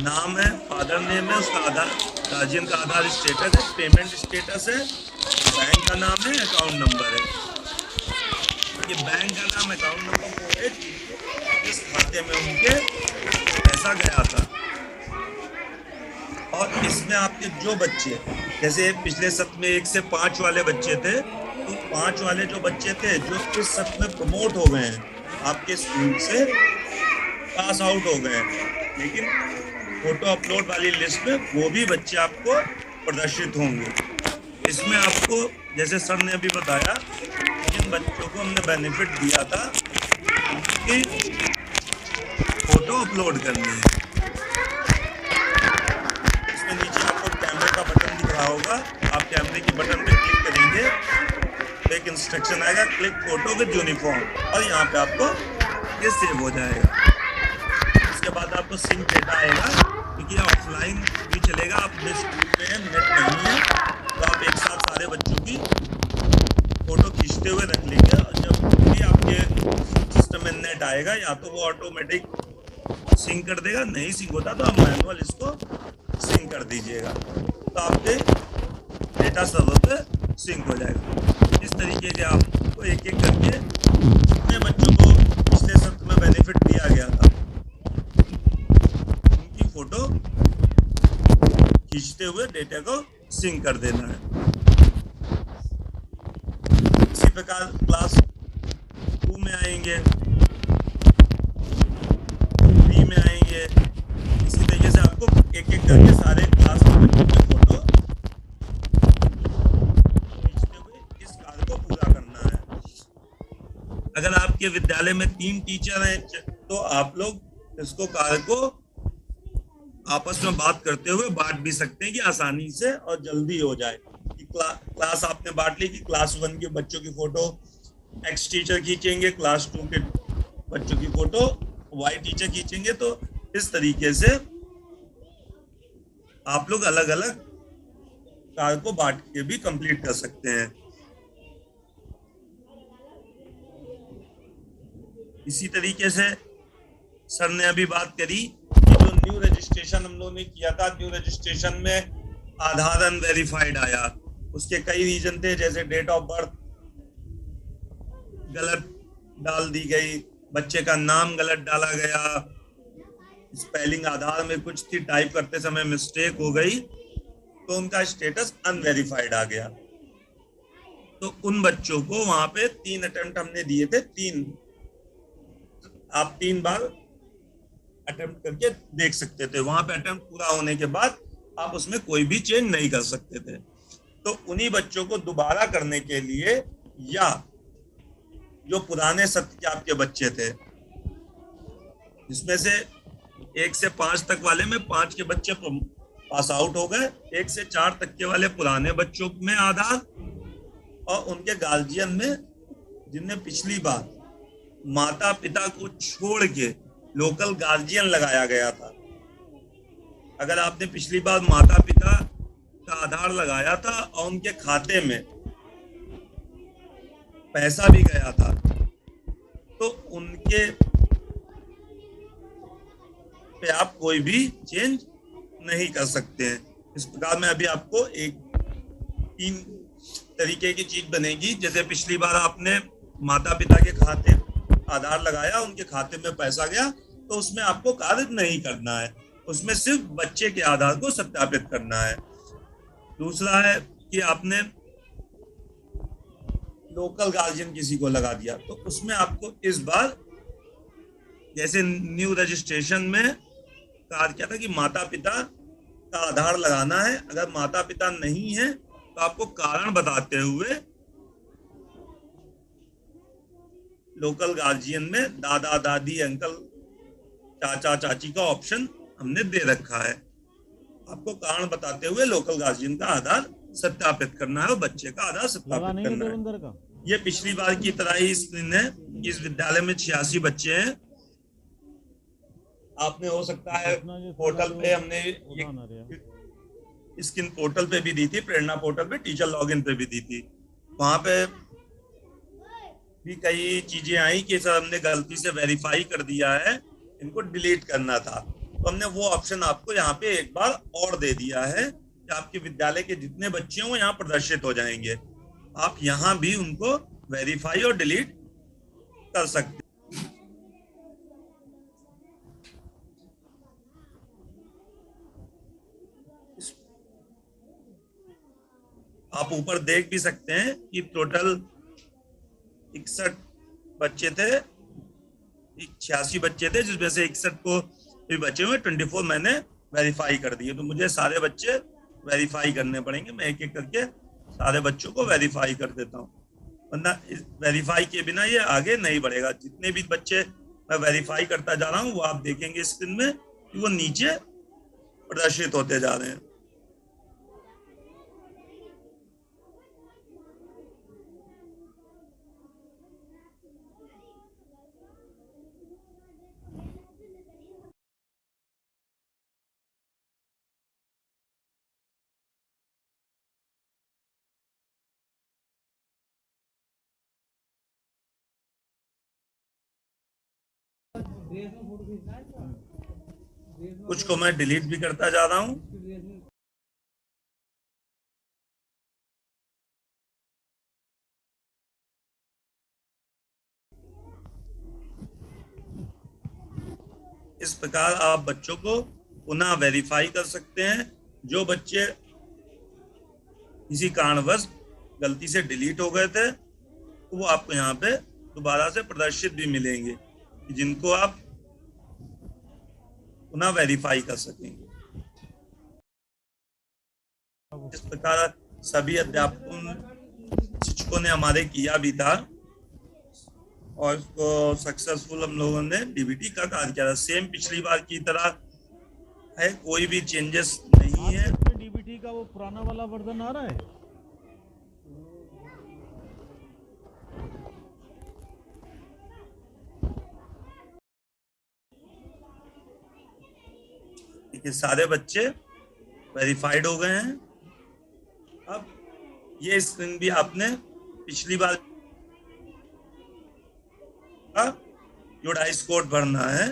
नाम है, father name है, उसका आधार, गार्जियन का आधार स्टेटस है, पेमेंट स्टेटस है, बैंक का नाम है, अकाउंट नंबर है। ये बैंक का नाम, अकाउंट नंबर वो है जिस खाते में उनके पैसा गया था। और इसमें आपके जो बच्चे, जैसे पिछले सत्र में 1 से 5 वाले बच्चे थे, तो 5 वाले जो बच्चे थे जो इस सत्र में प्रमोट हो गए हैं, आपके स्कूल से पास आउट हो गए हैं, लेकिन फोटो अपलोड वाली लिस्ट में वो भी बच्चे आपको प्रदर्शित होंगे। इसमें आपको, जैसे सर ने अभी बताया, जिन बच्चों को हमने बेनिफिट दिया था उनकी फोटो अपलोड करनी है। इसमें नीचे आपको कैमरे का बटन दिख रहा होगा, आप कैमरे की बटन पे क्लिक करेंगे तो एक इंस्ट्रक्शन आएगा, क्लिक फोटो विद यूनिफॉर्म, और यहाँ पे आपको ये सेव हो जाएगा। इसके बाद आपको सिंक डेटा आएगा, क्योंकि ऑफलाइन भी चलेगा, आप जिस स्कूल में है नेट नहीं है तो आप एक साथ सारे बच्चों की फोटो खींचते हुए रख लेंगे, और जब भी आपके सिस्टम में नेट आएगा या तो वो ऑटोमेटिक सिंक कर देगा, नहीं सिंक होता तो आप मैनुअल इसको सिंक कर दीजिएगा, तो आपके डेटा सर्वर पे सिंक हो जाएगा। इस तरीके से आपको एक एक करके जितने बच्चों को पिछले सत्र में बेनिफिट दिया गया था उनकी फोटो खींचते हुए डेटा को सिंक कर देना है। इसी प्रकार क्लास 2 में आएंगे, 3 में आएंगे, इसी तरीके से आपको एक एक करके सारे क्लास के बच्चों की फोटो खींचते हुए इस कार्य को पूरा करना है। अगर आपके विद्यालय में 3 टीचर हैं तो आप लोग इसको कार्य को आपस में बात करते हुए बांट भी सकते हैं कि आसानी से और जल्दी हो जाए। कि क्लास आपने बांट ली कि क्लास 1 के बच्चों की फोटो एक्स टीचर खींचेंगे, क्लास 2 के बच्चों की फोटो वाई टीचर खींचेंगे, तो इस तरीके से आप लोग अलग अलग कार्य को बांट के भी कंप्लीट कर सकते हैं। इसी तरीके से सर ने अभी बात करी कि जो न्यू रजिस्ट्रेशन हम लोगों ने किया था, न्यू रजिस्ट्रेशन में आधार अनवेरिफाइड आया, उसके कई रीजन थे, जैसे डेट ऑफ बर्थ गलत डाल दी गई, बच्चे का नाम गलत डाला गया, स्पेलिंग आधार में कुछ थी, टाइप करते समय मिस्टेक हो गई, तो उनका स्टेटस अनवेरिफाइड आ गया। तो उन बच्चों को वहां पे 3 अटेम्प्ट हमने दिए थे, 3 आप 3 बार अटेम्प्ट करके देख सकते थे। वहां पे अटेम्प्ट पूरा होने के बाद आप उसमें कोई भी चेंज नहीं कर सकते थे। तो उन्हीं बच्चों को दोबारा करने के लिए, या जो पुराने सत्र के आपके बच्चे थे, जिसमें से 1 से 5 तक वाले में 5 के बच्चे पास आउट हो गए, 1 से 4 तक के वाले पुराने बच्चों में आधार, और उनके गार्जियन में जिनने पिछली बार माता पिता को छोड़ के लोकल गार्जियन लगाया गया था। अगर आपने पिछली बार माता पिता का आधार लगाया था और उनके खाते में पैसा भी गया था, तो उनके पे आप कोई भी चेंज नहीं कर सकते हैं। इस प्रकार में अभी आपको 3 तरीके की चीज बनेगी। जैसे पिछली बार आपने माता पिता के खाते आधार लगाया, उनके खाते में पैसा गया, तो उसमें आपको कार्य नहीं करना है, उसमें सिर्फ बच्चे के आधार को सत्यापित करना है। दूसरा है कि आपने लोकल गार्जियन किसी को लगा दिया, तो उसमें आपको इस बार, जैसे न्यू रजिस्ट्रेशन में कार्य किया था कि माता पिता का आधार लगाना है, अगर माता पिता नहीं है तो आपको कारण बताते हुए लोकल गार्जियन में दादा दादी अंकल चाचा चाची का ऑप्शन हमने दे रखा है। आपको कारण बताते हुए लोकल गार्जियन का आधार सत्यापित करना है और बच्चे का आधार सत्यापित करना है। ये पिछली बार की तरह ही इस विद्यालय में 86 बच्चे हैं। आपने हो सकता है पोर्टल पे, हमने स्किन पोर्टल पे भी दी थी, प्रेरणा पोर्टल पे, टीचर लॉगिन पे भी दी थी, वहां पे भी कई चीजें आई कि सर हमने गलती से वेरीफाई कर दिया है, इनको डिलीट करना था। तो हमने वो ऑप्शन आपको यहाँ पे एक बार और दे दिया है कि आपके विद्यालय के जितने बच्चे हों यहाँ प्रदर्शित हो जाएंगे। आप यहाँ भी उनको वेरीफाई और डिलीट कर सकते हैं। आप ऊपर देख भी सकते हैं कि टोटल 61 बच्चे थे, 86 बच्चे थे, जिसमें से 61 को भी बचे हुए 24 मैंने वेरीफाई कर दिए। तो मुझे सारे बच्चे वेरीफाई करने पड़ेंगे, मैं एक एक करके सारे बच्चों को वेरीफाई कर देता हूँ, वरना वेरीफाई के बिना ये आगे नहीं बढ़ेगा। जितने भी बच्चे मैं वेरीफाई करता जा रहा हूँ वो आप देखेंगे स्क्रीन में कि वो नीचे प्रदर्शित होते जा रहे हैं। कुछ को मैं डिलीट भी करता जा रहा हूं। इस प्रकार आप बच्चों को पुनः वेरीफाई कर सकते हैं। जो बच्चे किसी कारणवश गलती से डिलीट हो गए थे तो वो आपको यहाँ पे दोबारा से प्रदर्शित भी मिलेंगे, जिनको आप पुनः वेरीफाई कर सकेंगे। इस प्रकार सभी अध्यापकों शिक्षकों ने हमारे किया भी था और इसको सक्सेसफुल हम लोगों ने डीबीटी का कार्य किया था। सेम पिछली बार की तरह है, कोई भी चेंजेस नहीं है। डीबीटी का वो पुराना वाला वर्जन आ रहा है। देखिए सारे बच्चे वेरीफाइड हो गए हैं। अब ये स्क्रीन भी आपने पिछली बार जो डाइस कोड भरना है।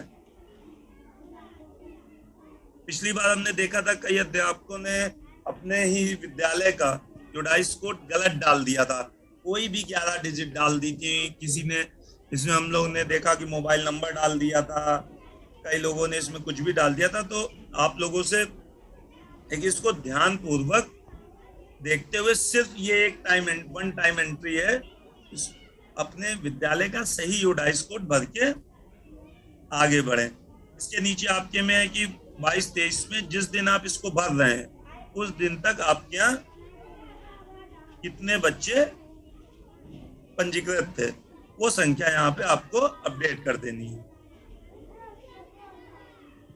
पिछली बार हमने देखा था कई अध्यापकों ने अपने ही विद्यालय का जो डाइस कोड गलत डाल दिया था, कोई भी 11 डिजिट डाल दी थी। किसी ने इसमें हम लोग ने देखा कि मोबाइल नंबर डाल दिया था, कई लोगों ने इसमें कुछ भी डाल दिया था। तो आप लोगों से एक इसको ध्यान पूर्वक देखते हुए सिर्फ ये एक वन टाइम एंट्री है, अपने विद्यालय का सही यूडाइस कोड भर के आगे बढ़े। इसके नीचे आपके में है कि 22-23 में जिस दिन आप इसको भर रहे हैं उस दिन तक आपके यहाँ कितने बच्चे पंजीकृत थे वो संख्या यहाँ पे आपको अपडेट कर देनी है।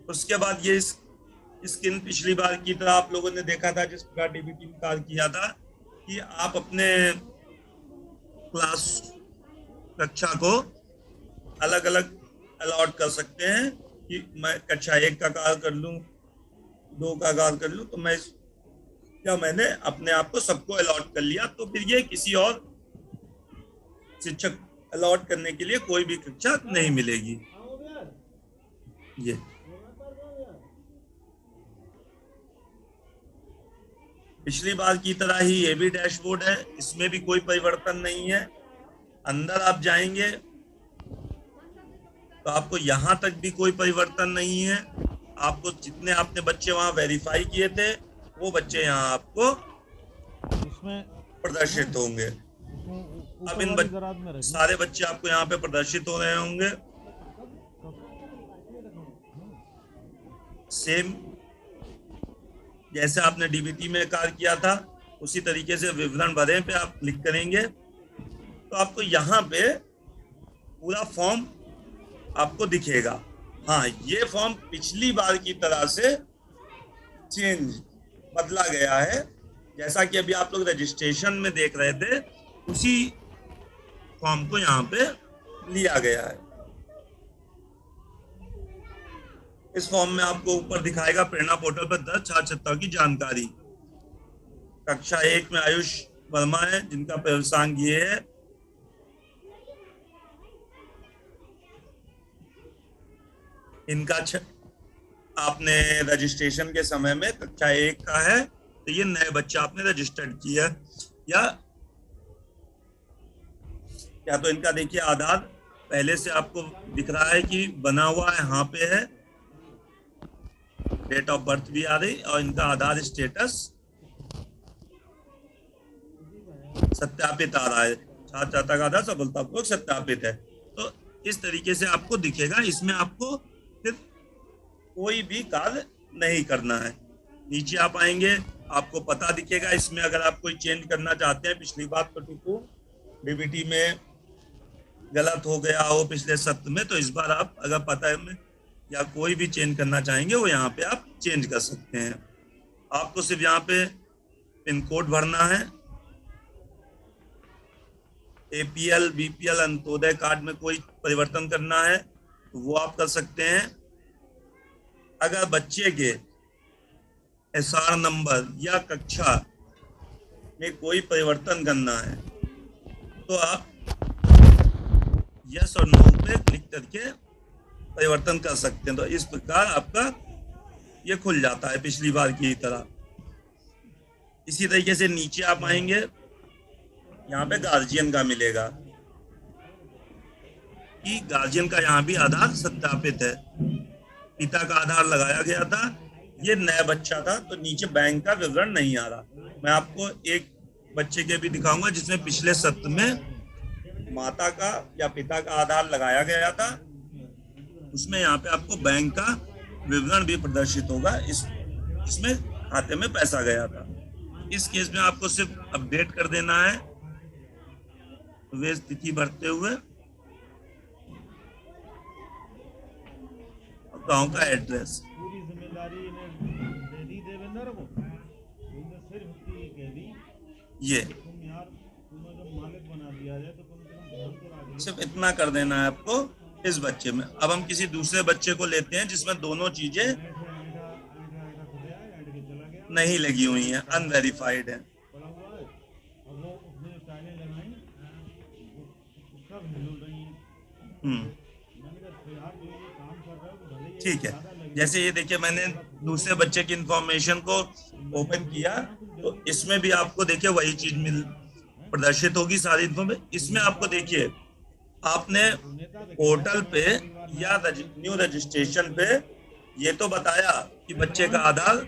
उसके बाद ये स्क्रीन पिछली बार की तरह आप लोगों ने देखा था जिस प्रकार डीबीटी में कार्य किया था कि आप अपने क्लास कक्षा को अलग अलग अलॉट कर सकते हैं कि मैं कक्षा 1 का कार्य कर लूं, 2 का कार्य कर लूं। तो मैंने अपने आप को सबको अलॉट कर लिया, तो फिर ये किसी और शिक्षक अलॉट करने के लिए कोई भी कक्षा नहीं मिलेगी। ये पिछली बार की तरह ही ये भी डैशबोर्ड है, इसमें भी कोई परिवर्तन नहीं है। अंदर आप जाएंगे तो आपको यहां तक भी कोई परिवर्तन नहीं है। आपको जितने आपने बच्चे वहां वेरीफाई किए थे वो बच्चे यहाँ आपको इसमें प्रदर्शित होंगे। अब इन सारे बच्चे आपको यहाँ पे प्रदर्शित हो रहे होंगे। सेम जैसे आपने डीबीटी में कार्य किया था उसी तरीके से विवरण भरें पे आप क्लिक करेंगे तो आपको यहाँ पे पूरा फॉर्म आपको दिखेगा। हाँ, ये फॉर्म पिछली बार की तरह से बदला गया है। जैसा कि अभी आप लोग रजिस्ट्रेशन में देख रहे थे उसी फॉर्म को यहाँ पे लिया गया है। इस फॉर्म में आपको ऊपर दिखाएगा प्रेरणा पोर्टल पर दर्ज छात्र छात्राओं की जानकारी। कक्षा 1 में आयुष वर्मा है जिनका प्रवेशांक ये है। इनका आपने रजिस्ट्रेशन के समय में कक्षा 1 का है तो ये नए बच्चा आपने रजिस्टर्ड किया, या तो इनका देखिए आधार पहले से आपको दिख रहा है कि बना हुआ है, यहाँ पे है, डेट ऑफ बर्थ भी आ रही और इनका आधार स्टेटस सत्यापित आ रहा है, छात्र छात्रा का आधार सफलतापूर्वक सत्यापित है। तो इस तरीके से आपको दिखेगा, इसमें आपको फिर कोई भी कार्य नहीं करना है। नीचे आप आएंगे, आपको पता दिखेगा इसमें, अगर आप कोई चेंज करना चाहते हैं, पिछली बात तो टिप्पू डीबीटी में गलत हो गया हो पिछले सत्र में, तो इस बार आप अगर पता है में या कोई भी चेंज करना चाहेंगे वो यहाँ पे आप चेंज कर सकते हैं। आपको सिर्फ यहाँ पे पिन कोड भरना है। एपीएल, बीपीएल, अंत्योदय कार्ड में कोई परिवर्तन करना है तो वो आप कर सकते हैं। अगर बच्चे के एसआर नंबर या कक्षा में कोई परिवर्तन करना है तो आप यस और नो पे क्लिक करके परिवर्तन कर सकते हैं। तो इस प्रकार आपका ये खुल जाता है पिछली बार की तरह। इसी तरीके से नीचे आप आएंगे, यहाँ पे गार्जियन का मिलेगा कि गार्जियन का यहाँ भी आधार सत्यापित है, पिता का आधार लगाया गया था, ये नया बच्चा था तो नीचे बैंक का विवरण नहीं आ रहा। मैं आपको एक बच्चे के भी दिखाऊंगा जिसमें पिछले सत्र में माता का या पिता का आधार लगाया गया था, उसमें यहाँ पे आपको बैंक का विवरण भी प्रदर्शित होगा, इसमें खाते में पैसा गया था। इस केस में आपको सिर्फ अपडेट कर देना है वे तिथि भरते हुए गांव का एड्रेस। पूरी जिम्मेदारी इन्हें दे दी देवेंद्र को, सिर्फ कह दी ये तुम यार तुम्हें जब मालिक बना दिया जाए तो कम से कम ध्यान तो रखिए। सिर्फ इतना कर देना है आपको इस बच्चे में। अब हम किसी दूसरे बच्चे को लेते हैं जिसमें दोनों चीजें नहीं लगी हुई हैं, अनवेरिफाइड है। ठीक है, जैसे ये देखिए मैंने दूसरे बच्चे की इंफॉर्मेशन को ओपन किया तो इसमें भी आपको देखिए वही चीज प्रदर्शित होगी सारी इंफॉर्मेशन। इसमें आपको देखिए आपने पोर्टल पे या न्यू रजिस्ट्रेशन पे ये तो बताया कि बच्चे का आधार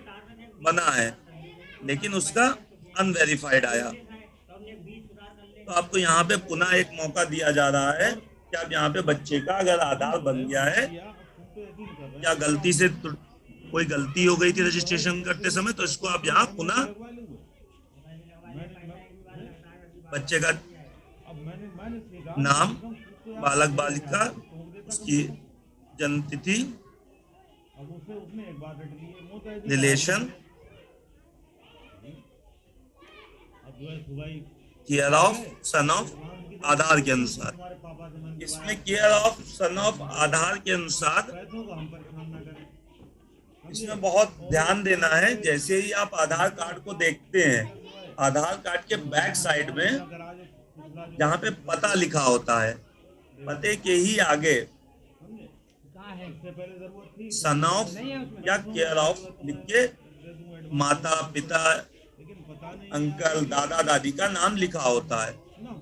बना है लेकिन उसका अनवेरिफाइड आया, तो आपको यहाँ पे पुनः एक मौका दिया जा रहा है कि आप यहाँ पे बच्चे का अगर आधार बन गया है या गलती से कोई गलती हो गई थी रजिस्ट्रेशन करते समय तो इसको आप यहाँ पुनः बच्चे का नाम, बालक बालिका, उसकी जन्म तिथि, relation, care of, son of, Aadhaar के अनुसार। इसमें care of son of Aadhaar के अनुसार इसमें बहुत ध्यान देना है। जैसे ही आप आधार कार्ड को देखते हैं, आधार कार्ड के बैक साइड में जहाँ पे पता लिखा होता है, पते के ही आगे सन ऑफ या केयर ऑफ लिख के माता पिता अंकल दादा दादी का नाम लिखा होता है।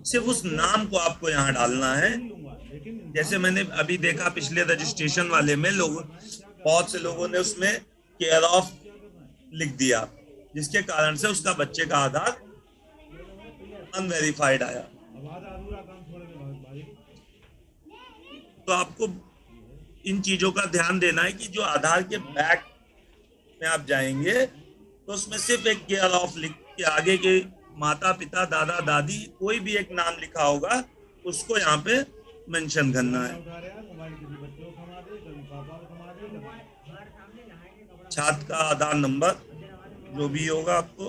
सिर्फ उस नाम को आपको यहाँ डालना है। जैसे मैंने अभी देखा पिछले रजिस्ट्रेशन वाले में बहुत से लोगों ने उसमें केयर ऑफ लिख दिया, जिसके कारण से उसका बच्चे का आधार अनवेरिफाइड आया। तो आपको इन चीजों का ध्यान देना है कि जो आधार के बैक में आप जाएंगे तो उसमें सिर्फ एक केयर ऑफ लिख के आगे के माता पिता दादा दादी कोई भी एक नाम लिखा होगा उसको यहाँ पे मेंशन करना है। छात्र का आधार नंबर जो भी होगा आपको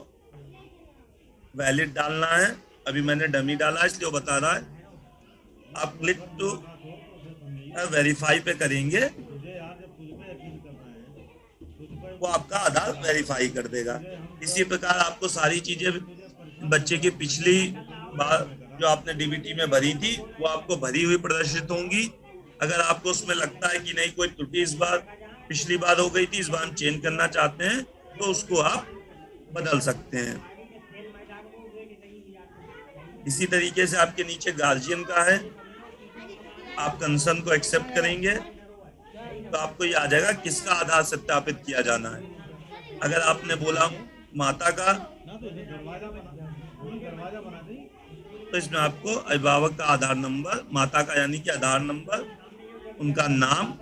वैलिड डालना है। अभी मैंने डमी डाला इसलिए वो बता रहा है। आप क्लिक टू वेरीफाई पे करेंगे, वो आपका आधार वेरीफाई कर देगा। इसी प्रकार आपको सारी चीजें बच्चे की पिछली बार जो आपने डीबीटी में भरी थी वो आपको भरी हुई प्रदर्शित होंगी। अगर आपको उसमें लगता है कि नहीं कोई त्रुटि इस बार पिछली बार हो गई थी, इस बार चेंज करना चाहते हैं तो उसको आप बदल सकते हैं। इसी तरीके से आपके नीचे गार्जियन का है, आप कंसर्न को एक्सेप्ट करेंगे तो आपको ये आ जाएगा किसका आधार सत्यापित किया जाना है। अगर आपने बोला माता का, तो इसमें आपको अभिभावक का आधार नंबर, माता का यानी कि आधार नंबर, उनका नाम,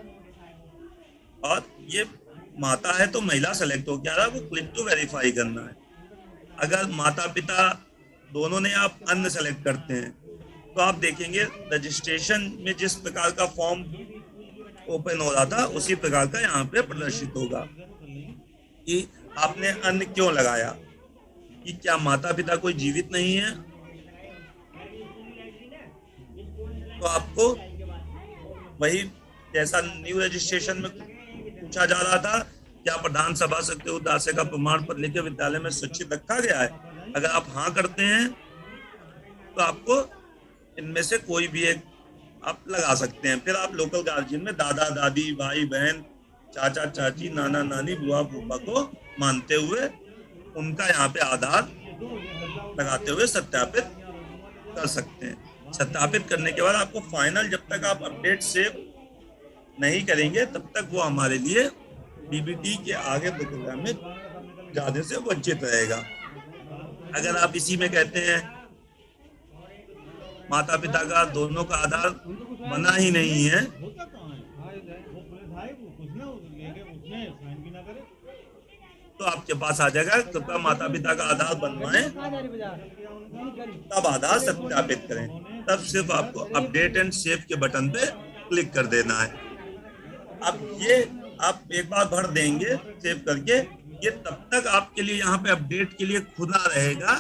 और ये माता है तो महिला सेलेक्ट हो गया, वो क्लिक टू वेरीफाई करना है। अगर माता पिता दोनों ने आप अन्य सेलेक्ट करते हैं तो आप देखेंगे रजिस्ट्रेशन में जिस प्रकार का फॉर्म ओपन हो रहा था उसी प्रकार का यहाँ पे प्रदर्शित होगा कि आपने अन्य क्यों लगाया, कि क्या माता पिता कोई जीवित नहीं है, तो आपको वही जैसा न्यू रजिस्ट्रेशन में पूछा जा रहा था, क्या प्रधान सभा सत्य उदासे का प्रमाण पत्र लेकर विद्यालय में सुरक्षित रखा गया है। अगर आप हाँ करते हैं तो आपको इनमें से कोई भी एक आप लगा सकते हैं। फिर आप लोकल गार्जियन में दादा दादी, भाई बहन, चाचा चाची, नाना नानी, बुआ फूफा को मानते हुए उनका यहाँ पे आधार लगाते हुए सत्यापित कर सकते हैं। सत्यापित करने के बाद आपको फाइनल, जब तक आप अपडेट सेव नहीं करेंगे तब तक वो हमारे लिए डीबीटी के आगे प्रक्रिया में जाने से वंचित रहेगा। अगर आप इसी में कहते हैं माता पिता का दोनों का आधार बना ही नहीं है, तो आपके पास आ जाएगा कृपया माता पिता का आधार बनवाएं, तब आधार सत्यापित करें। तब सिर्फ आपको अपडेट एंड सेव के बटन पे क्लिक कर देना है। अब ये आप एक बार भर देंगे सेव करके, ये तब तक आपके लिए यहाँ पे अपडेट के लिए खुला रहेगा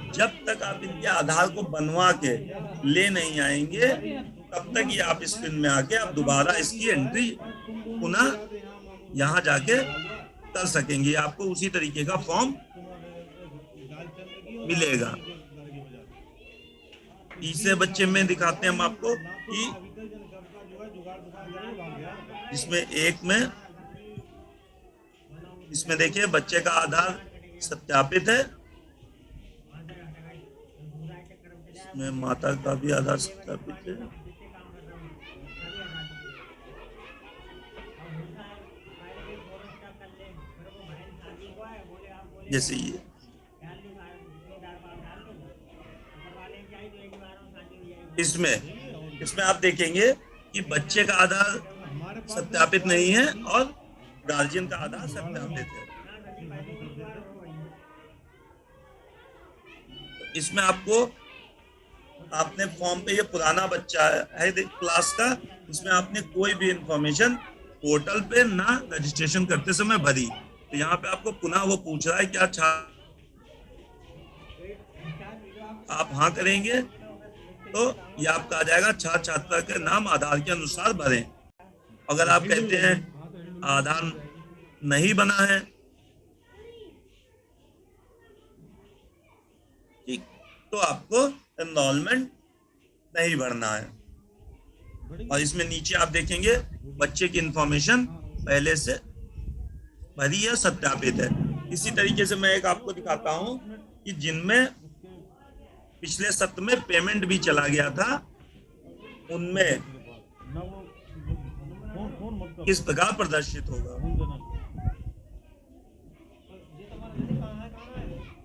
जब तक आप इनके आधार को बनवा के ले नहीं आएंगे, तब तक ये आप स्क्रीन में आके आप दोबारा इसकी एंट्री पुनः यहाँ जाके कर सकेंगे। आपको उसी तरीके का फॉर्म मिलेगा। तीसरे बच्चे में दिखाते हैं हम आपको कि इसमें एक में, इसमें देखिए बच्चे का आधार सत्यापित है, इसमें माता का भी आधार सत्यापित है। जैसे ये इसमें आप देखेंगे कि बच्चे का आधार सत्यापित नहीं है और गार्जियन का आधार सत्यापित है। इसमें आपको, आपने फॉर्म पे, ये पुराना बच्चा है क्लास का, इसमें आपने कोई भी इंफॉर्मेशन पोर्टल पे ना रजिस्ट्रेशन करते समय भरी, तो यहाँ पे आपको पुनः वो पूछ रहा है क्या आप हाँ करेंगे तो ये आपका आ जाएगा छात्र छात्रा के नाम आधार के अनुसार भरें। अगर आप कहते हैं आधार नहीं बना है, ठीक, तो आपको एनरोलमेंट नहीं भरना है। और इसमें नीचे आप देखेंगे बच्चे की इंफॉर्मेशन पहले से भरी है, सत्यापित है। इसी तरीके से मैं एक आपको दिखाता हूं कि जिनमें पिछले सत्र में पेमेंट भी चला गया था, उनमें किस प्रकार प्रदर्शित होगा।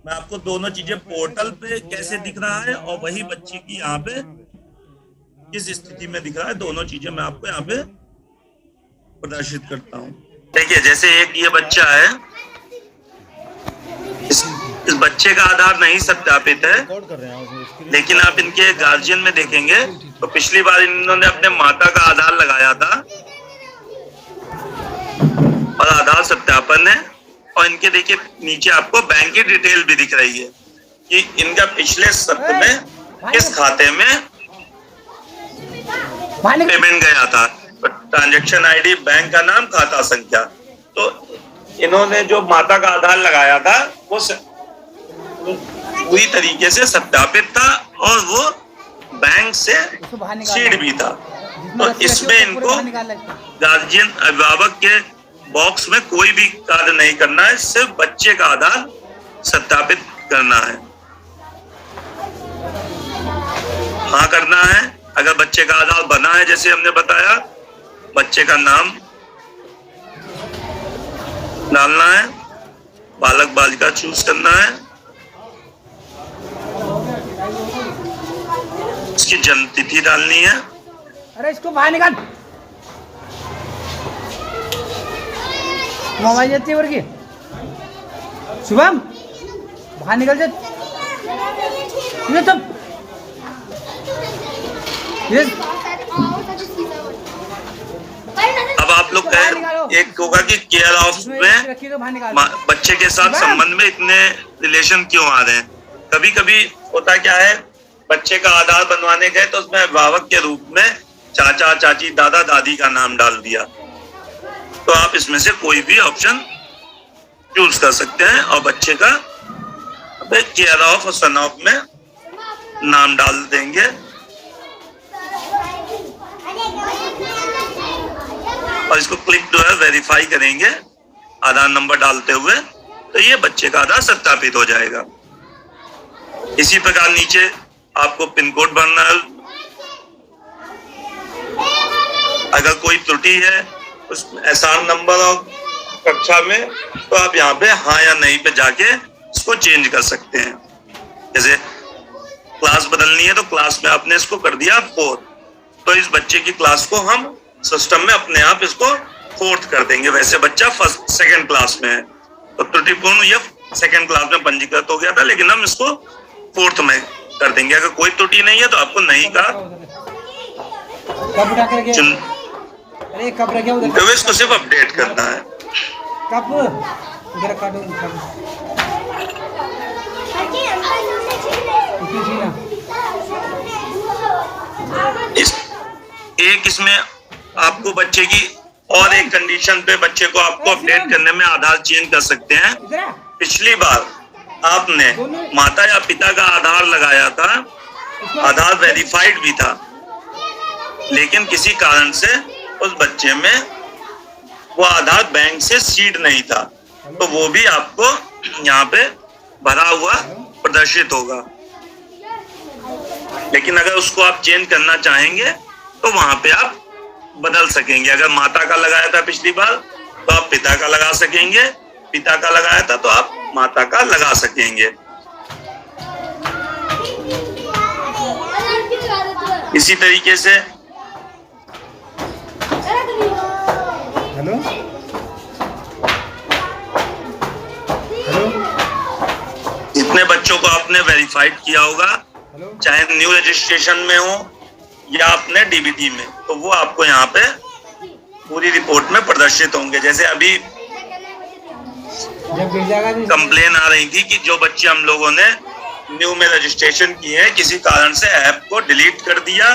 मैं आपको दोनों चीजें पोर्टल पे कैसे दिख रहा है और वही बच्ची की यहाँ पे किस स्थिति में दिख रहा है, दोनों चीजें मैं आपको यहाँ पे प्रदर्शित करता हूँ। देखिए, जैसे एक ये बच्चा है, इस बच्चे का आधार नहीं सत्यापित है, लेकिन आप इनके गार्जियन में देखेंगे तो पिछली बार इन्होंने अपने माता का आधार लगाया था और आधार सत्यापन है। और इनके देखिए नीचे आपको बैंक की डिटेल भी दिख रही है कि इनका पिछले सत्र में किस खाते में पेमेंट गया था, ट्रांजैक्शन आईडी, बैंक का नाम, खाता संख्या। तो इन्होंने जो माता का आधार लगाया था वो पूरी तरीके से सत्यापित था और वो बैंक से सीड भी था। तो इसमें इनको गार्जियन, अभिभावक के बॉक्स में कोई भी कार्य नहीं करना है, सिर्फ बच्चे का आधार सत्यापित करना है। हाँ करना है। अगर बच्चे का आधार बना है, जैसे हमने बताया, बच्चे का नाम डालना है, बालक बालिका चूज करना है, इसकी जन्म तिथि डालनी है। अरे इसको बाहर निकाल, मोबाइल जाती है वर्गी। शुभम बाहर निकल जा। ये तब अब आप लोग कहें, एक होगा कि केयर ऑफ में बच्चे के साथ संबंध में इतने रिलेशन क्यों आ रहे हैं। कभी कभी होता क्या है, बच्चे का आधार बनवाने गए तो उसमें अभिभावक के रूप में चाचा चाची दादा दादी का नाम डाल दिया। तो आप इसमें से कोई भी ऑप्शन चूज कर सकते हैं और बच्चे का केयर ऑफ और सन ऑफ में नाम डाल देंगे। और इसको क्लिक जो है वेरीफाई करेंगे आधार नंबर डालते हुए, तो ये बच्चे का आधार सत्यापित हो जाएगा। इसी प्रकार नीचे आपको पिन कोड भरना है। अगर कोई त्रुटि है उस एसआर नंबर और कक्षा में, तो आप यहाँ पे हाँ या नहीं पे जाके इसको चेंज कर सकते हैं। जैसे क्लास बदलनी है तो क्लास में आपने इसको कर दिया 4, तो इस बच्चे की क्लास को हम सिस्टम में अपने आप इसको 4th कर देंगे। वैसे बच्चा सेकंड क्लास में है, तो त्रुटिपूर्ण ये सेकंड क्लास में पंजीकृत हो गया था, लेकिन हम इसको 4th में कर देंगे। अगर कोई त्रुटि नहीं है तो आपको नहीं का तो इसको सिर्फ अपडेट करना है। इसमें आपको बच्चे की और एक कंडीशन पे बच्चे को आपको अपडेट करने में आधार चेंज कर सकते हैं। पिछली बार आपने माता या पिता का आधार लगाया था, आधार वेरीफाइड भी था, लेकिन किसी कारण से उस बच्चे में वो आधार बैंक से सीड नहीं था, तो वो भी आपको यहाँ पे भरा हुआ प्रदर्शित होगा। लेकिन अगर उसको आप चेंज करना चाहेंगे तो वहां पे आप बदल सकेंगे। अगर माता का लगाया था पिछली बार तो आप पिता का लगा सकेंगे, पिता का लगाया था तो आप माता का लगा सकेंगे। इसी तरीके से हेलो जितने बच्चों को आपने वेरीफाइड किया होगा, चाहे न्यू रजिस्ट्रेशन में हो या अपने डीबीटी में, तो वो आपको यहाँ पे पूरी रिपोर्ट में प्रदर्शित होंगे। जैसे अभी कंप्लेन आ रही थी कि जो बच्चे हम लोगों ने न्यू में रजिस्ट्रेशन किए हैं, किसी कारण से ऐप को डिलीट कर दिया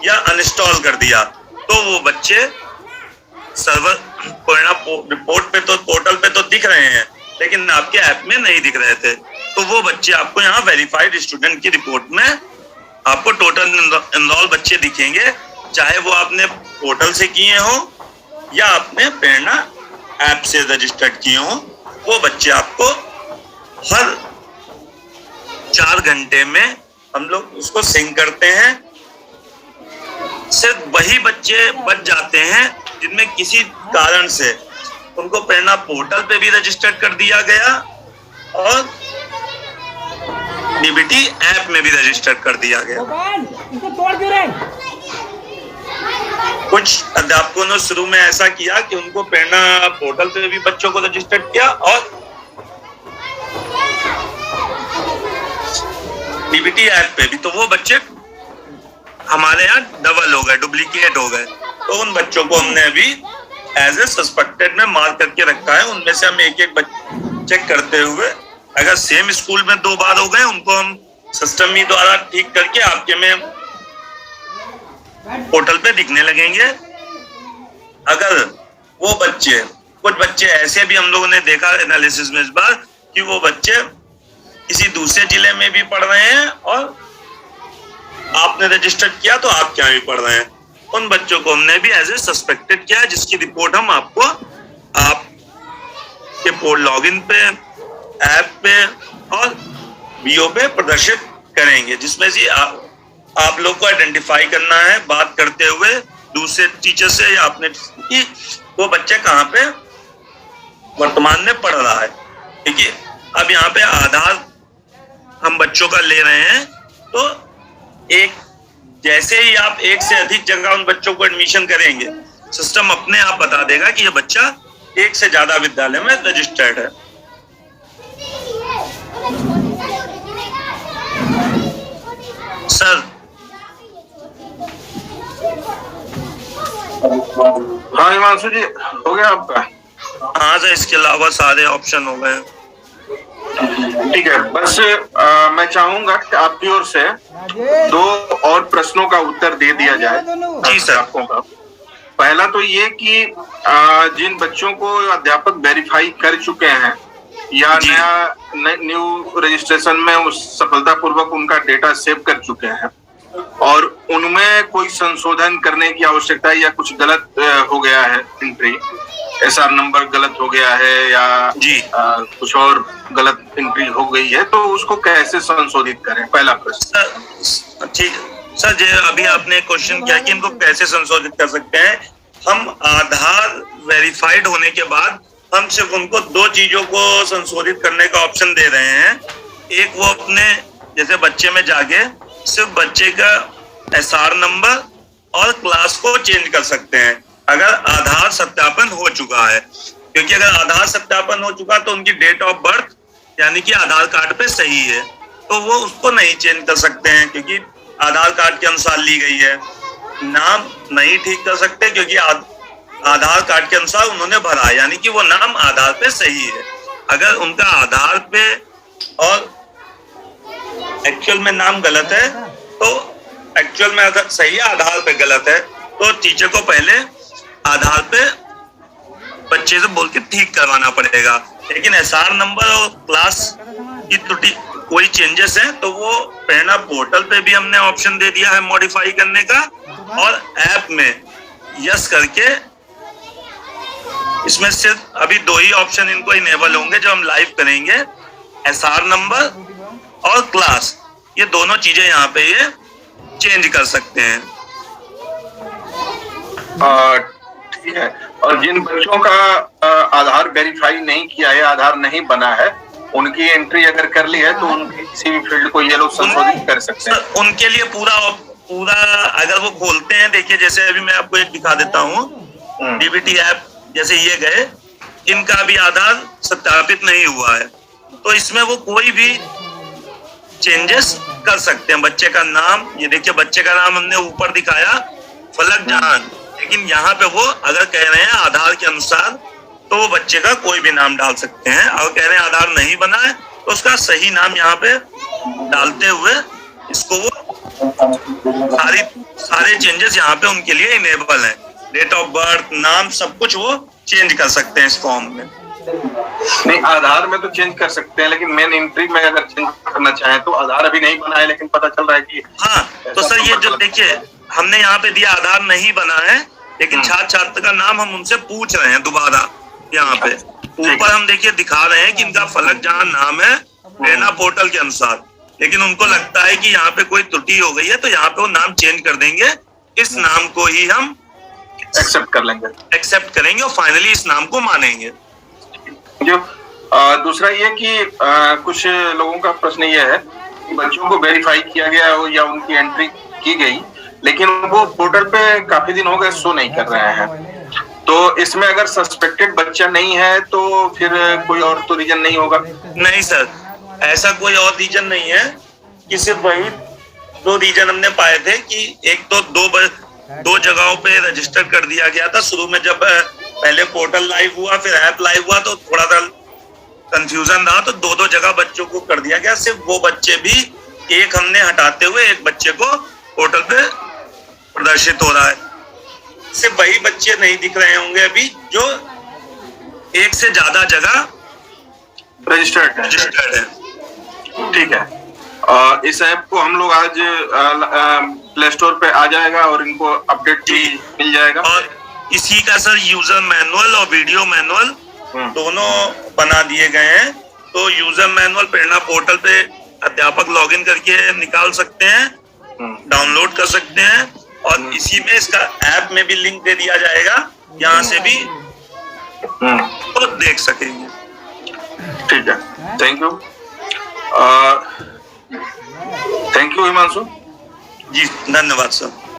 या अनइंस्टॉल कर दिया, तो वो बच्चे सर्वर परिणाम रिपोर्ट पे तो पोर्टल पे तो दिख रहे हैं, लेकिन आपके ऐप में नहीं दिख रहे थे। तो वो बच्चे आपको यहाँ वेरीफाइड स्टूडेंट की रिपोर्ट में आपको टोटल एनरोल बच्चे दिखेंगे, चाहे वो आपने पोर्टल से किए हो या आपने प्रेरणा ऐप से रजिस्टर्ड किए हो। वो बच्चे आपको हर 4 घंटे में हम लोग उसको सिंक करते हैं। सिर्फ वही बच्चे बच जाते हैं जिनमें किसी कारण से उनको प्रेरणा पोर्टल पे भी रजिस्टर्ड कर दिया गया और डीबीटी ऐप में भी रजिस्टर्ड कर दिया गया। इसको तोड़ क्यों रहे? कुछ अध्यापकों ने शुरू में ऐसा किया कि उनको प्रेरणा पोर्टल पे भी बच्चों को रजिस्टर्ड किया और डीबीटी ऐप पे भी, तो वो बच्चे हमारे यहाँ डबल हो गए, डुप्लीकेट हो गए। तो उन बच्चों को हमने अभी एज ए सस्पेक्टेड में मार्क करके रखा है। उनमें से हम एक एक चेक करते हुए, अगर सेम स्कूल में 2 बार हो गए, उनको हम सिस्टम ही द्वारा ठीक करके आपके में पोर्टल पे दिखने लगेंगे। अगर वो बच्चे, कुछ बच्चे ऐसे भी हम लोगों ने देखा एनालिसिस में इस बार कि वो बच्चे किसी दूसरे जिले में भी पढ़ रहे हैं और आपने रजिस्टर्ड किया तो आप क्या भी पढ़ रहे हैं। उन बच्चों को हमने भी एज ए सस्पेक्टेड किया, जिसकी रिपोर्ट हम आपको आप के पोर्ट लॉगिन पे, ऐप पे और बीओ पे प्रदर्शित करेंगे, जिसमें से आप लोग को आइडेंटिफाई करना है बात करते हुए दूसरे टीचर से या अपने कि वो बच्चा कहाँ पे वर्तमान में पढ़ रहा है। देखिए अब यहाँ पे आधार हम बच्चों का ले रहे हैं, तो एक जैसे ही आप एक से अधिक जगह उन बच्चों को एडमिशन करेंगे, सिस्टम अपने आप बता देगा कि ये बच्चा एक से ज्यादा विद्यालय में रजिस्टर्ड है। सर हाँ हिमांशु जी, हो गया आपका? हाँ सर, इसके अलावा सारे ऑप्शन हो गए। ठीक है, बस मैं चाहूंगा कि आपकी ओर से 2 और प्रश्नों का उत्तर दे दिया जाए। जी सर। आपको का पहला तो ये कि जिन बच्चों को अध्यापक वेरीफाई कर चुके हैं या नया न्यू रजिस्ट्रेशन में उस सफलतापूर्वक उनका डेटा सेव कर चुके हैं और उनमें कोई संशोधन करने की आवश्यकता है या कुछ गलत हो गया है, एंट्री एसआर नंबर गलत हो गया है या कुछ और गलत एंट्री हो गई है, तो उसको कैसे संशोधित करें? पहला प्रश्न। ठीक सर, जो अभी आपने क्वेश्चन किया कि इनको कैसे संशोधित कर सकते हैं, हम आधार वेरीफाइड होने के बाद हम सिर्फ उनको 2 चीजों को संशोधित करने का ऑप्शन दे रहे हैं। एक, वो अपने जैसे बच्चे में जाके सिर्फ बच्चे का एसआर नंबर और क्लास को चेंज कर सकते हैं अगर आधार सत्यापन हो चुका है, क्योंकि अगर आधार सत्यापन हो चुका तो उनकी डेट ऑफ बर्थ यानी कि आधार कार्ड पे सही है, तो वो उसको नहीं चेंज कर सकते हैं क्योंकि आधार कार्ड के अनुसार ली गई है। नाम नहीं ठीक कर सकते क्योंकि आधार कार्ड के अनुसार उन्होंने भरा, यानी कि वो नाम आधार पे सही है। अगर उनका आधार पे और एक्चुअल में नाम गलत है, तो एक्चुअल में अगर सही है आधार पे गलत है, तो टीचर को पहले आधार पे बच्चे से बोल के ठीक करवाना पड़ेगा। लेकिन एसआर नंबर और क्लास की त्रुटि कोई चेंजेस है तो वो प्रेरणा पोर्टल पे भी हमने ऑप्शन दे दिया है मॉडिफाई करने का, और ऐप में यस करके इसमें सिर्फ अभी 2 ही ऑप्शन इनको इनेबल होंगे जो हम लाइव करेंगे, एसआर नंबर और क्लास। ये दोनों चीजें यहाँ पे ये चेंज कर सकते हैं। ठीक है, और जिन बच्चों का आधार वेरीफाई नहीं किया है, आधार नहीं बना है, उनकी एंट्री अगर कर ली है तो उनकी किसी भी फील्ड को ये लोग संशोधित कर सकते हैं। उनके लिए पूरा अगर वो खोलते हैं, देखिए जैसे अभी मैं आपको एक दिखा देता हूँ, डीबीटी ऐप जैसे ये गए, इनका भी आधार सत्यापित नहीं हुआ है, तो इसमें वो कोई भी चेंजेस कर सकते हैं। बच्चे का नाम, ये देखिए बच्चे का नाम हमने ऊपर दिखाया फलक जहान, लेकिन यहाँ पे वो अगर कह रहे हैं आधार के अनुसार, तो वो बच्चे का कोई भी नाम डाल सकते हैं। और कह रहे हैं आधार नहीं बना है तो उसका सही नाम यहाँ पे डालते हुए इसको वो सारे चेंजेस यहाँ पे उनके लिए इनेबल है। डेट ऑफ बर्थ, नाम, सब कुछ वो चेंज कर सकते हैं इस फॉर्म में। नहीं, आधार में तो चेंज कर सकते हैं, लेकिन मेन एंट्री में अगर चेंज करना चाहें तो आधार अभी नहीं बना है, लेकिन पता चल रहा है कि हाँ, तो सर ये जो देखिए हमने यहाँ पे दिया आधार नहीं बना है, लेकिन छात्र छात्र का नाम हम उनसे पूछ रहे हैं दोबारा। यहाँ पे ऊपर हम देखिए दिखा रहे हैं कि इनका फलक जहाँ नाम है प्रेरणा पोर्टल के अनुसार, लेकिन उनको लगता है कि यहाँ पे कोई त्रुटि हो गई है, तो यहाँ पे वो नाम चेंज कर देंगे। इस नाम को ही हम एक्सेप्ट करेंगे और फाइनली इस नाम को मानेंगे। जो दूसरा ये कि कुछ लोगों का प्रश्न ये है कि बच्चों को वेरीफाई किया गया हो या उनकी एंट्री की गई, लेकिन वो पोर्टल पे काफी दिन हो गए शो नहीं कर रहे हैं, तो इसमें अगर सस्पेक्टेड बच्चा नहीं है तो फिर कोई और तो रीजन नहीं होगा? नहीं सर, ऐसा कोई और रीजन नहीं है कि सिर्फ वही 2 रीजन हमने पाए थे कि एक तो 2 जगहों पे रजिस्टर कर दिया गया था। शुरू में जब पहले पोर्टल लाइव हुआ फिर ऐप लाइव हुआ तो थोड़ा सा कंफ्यूजन रहा, तो 2 जगह बच्चों को कर दिया गया। सिर्फ वो बच्चे भी, एक हमने हटाते हुए एक बच्चे को पोर्टल पे प्रदर्शित हो रहा है। सिर्फ वही बच्चे नहीं दिख रहे होंगे अभी जो एक से ज्यादा जगह रजिस्टर्ड है। ठीक है, इस ऐप को हम लोग आज प्ले स्टोर पे आ जाएगा और इनको अपडेट भी मिल जाएगा। इसी का सर यूजर मैनुअल और वीडियो मैनुअल दोनों बना दिए गए हैं। तो यूजर मैनुअल प्रेरणा पोर्टल पे अध्यापक लॉगिन करके निकाल सकते हैं, डाउनलोड कर सकते हैं, और इसी में इसका ऐप में भी लिंक दे दिया जाएगा, यहाँ से भी तो देख सकेंगे। ठीक है, thank you. Thank you Himanshu ji धन्यवाद सर।